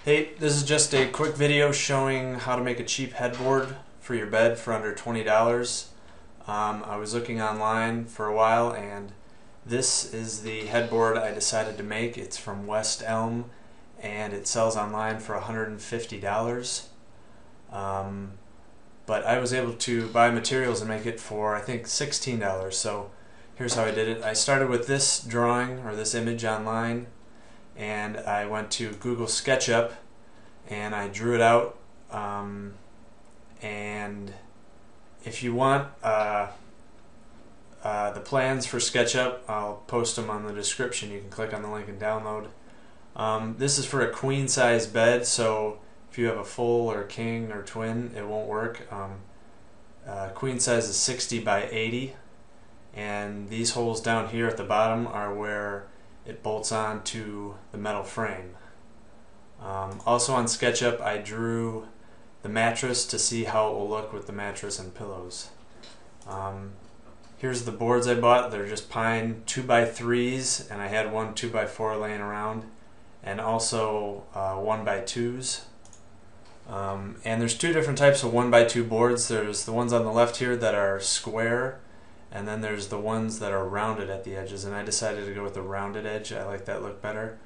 Hey, this is just a quick video showing how to make a cheap headboard for your bed for under $20. I was looking online for a while and this is the headboard I decided to make. It's from West Elm and it sells online for $150. But I was able to buy materials and make it for I think $16. So here's how I did it. I started with this drawing or this image online, and I went to Google SketchUp and I drew it out. And if you want the plans for SketchUp, I'll post them on the description. You can click on the link and download. This is for a queen size bed, so if you have a full or king or twin, it won't work. Queen size is 60 by 80, and these holes down here at the bottom are where it bolts on to the metal frame. Also on SketchUp I drew the mattress to see how it will look with the mattress and pillows. Here's the boards I bought. They're just pine 2x3s, and I had one 2x4 laying around, and also 1x2s. And there's two different types of 1x2 boards. There's the ones on the left here that are square, and then there's the ones that are rounded at the edges, and I decided to go with the rounded edge. I like that look better.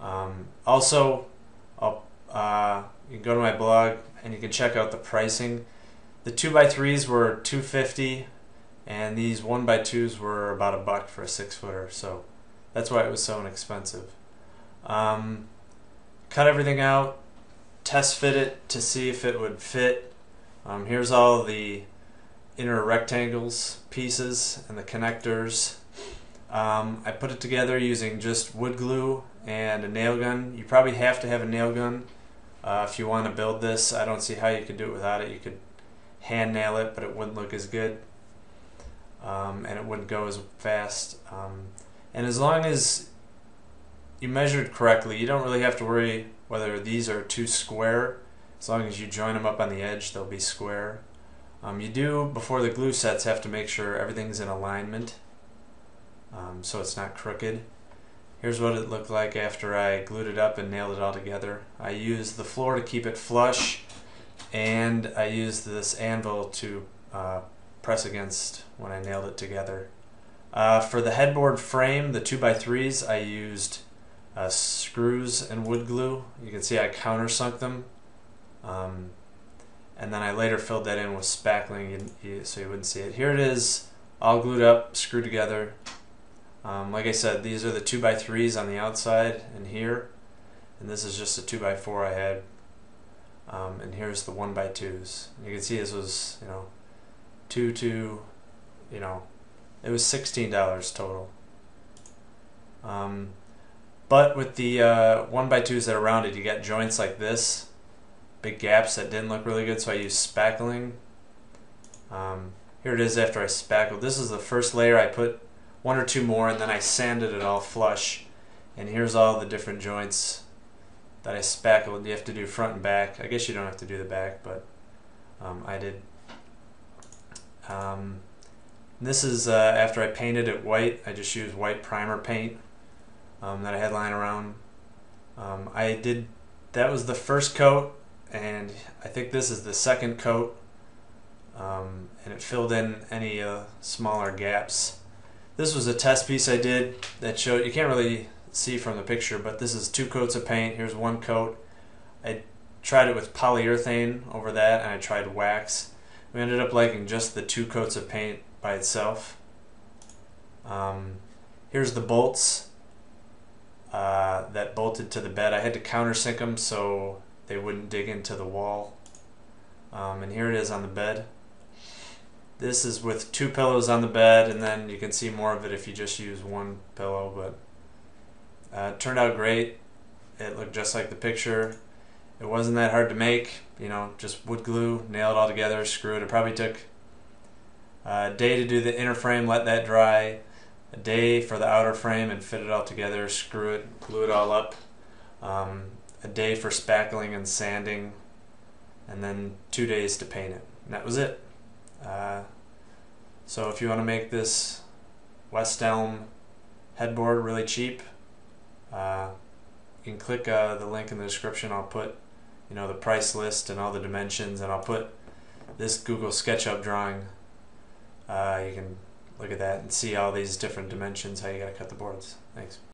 Also, you can go to my blog and you can check out the pricing. The 2x3s were $250, and these 1x2s were about $1 for a 6-footer, so that's why it was so inexpensive. Cut everything out, test fit it to see if it would fit. Here's all the inner rectangles pieces and the connectors. I put it together using just wood glue and a nail gun. You probably have to have a nail gun if you want to build this. I don't see how you could do it without it. You could hand nail it, but it wouldn't look as good, and it wouldn't go as fast. And as long as you measured correctly, you don't really have to worry whether these are too square. As long as you join them up on the edge, they'll be square. You do, before the glue sets, have to make sure everything's in alignment, so it's not crooked. Here's what it looked like after I glued it up and nailed it all together. I used the floor to keep it flush, and I used this anvil to press against when I nailed it together. For the headboard frame, the 2x3s, I used screws and wood glue. You can see I countersunk them. And then I later filled that in with spackling so you wouldn't see it. Here it is, all glued up, screwed together. Like I said, these are the 2x3s on the outside and here, and this is just a 2x4 I had. And here's the 1x2s. You can see this was, it was $16 total. But with the 1x2s that are rounded, you got joints like this, big gaps that didn't look really good, so I used spackling. Here it is after I spackled. This is the first layer. I put one or two more, and then I sanded it all flush. And here's all the different joints that I spackled. You have to do front and back. I guess you don't have to do the back, but I did. This is after I painted it white. I just used white primer paint that I had lying around. That was the first coat, and I think this is the second coat, and it filled in any smaller gaps. This was a test piece I did that showed, you can't really see from the picture, but this is 2 coats of paint. Here's 1 coat. I tried it with polyurethane over that, and I tried wax. We ended up liking just the 2 coats of paint by itself. Here's the bolts that bolted to the bed. I had to countersink them so they wouldn't dig into the wall. And here it is on the bed. This is with 2 pillows on the bed, and then you can see more of it if you just use 1 pillow, but it turned out great. It looked just like the picture. It wasn't that hard to make, just wood glue, nail it all together, screw it. It probably took a day to do the inner frame, let that dry, a day for the outer frame and fit it all together, screw it, glue it all up, a day for spackling and sanding, and then 2 days to paint it. And that was it. So if you want to make this West Elm headboard really cheap, you can click the link in the description. I'll put the price list and all the dimensions, and I'll put this Google SketchUp drawing. You can look at that and see all these different dimensions, how you gotta cut the boards. Thanks.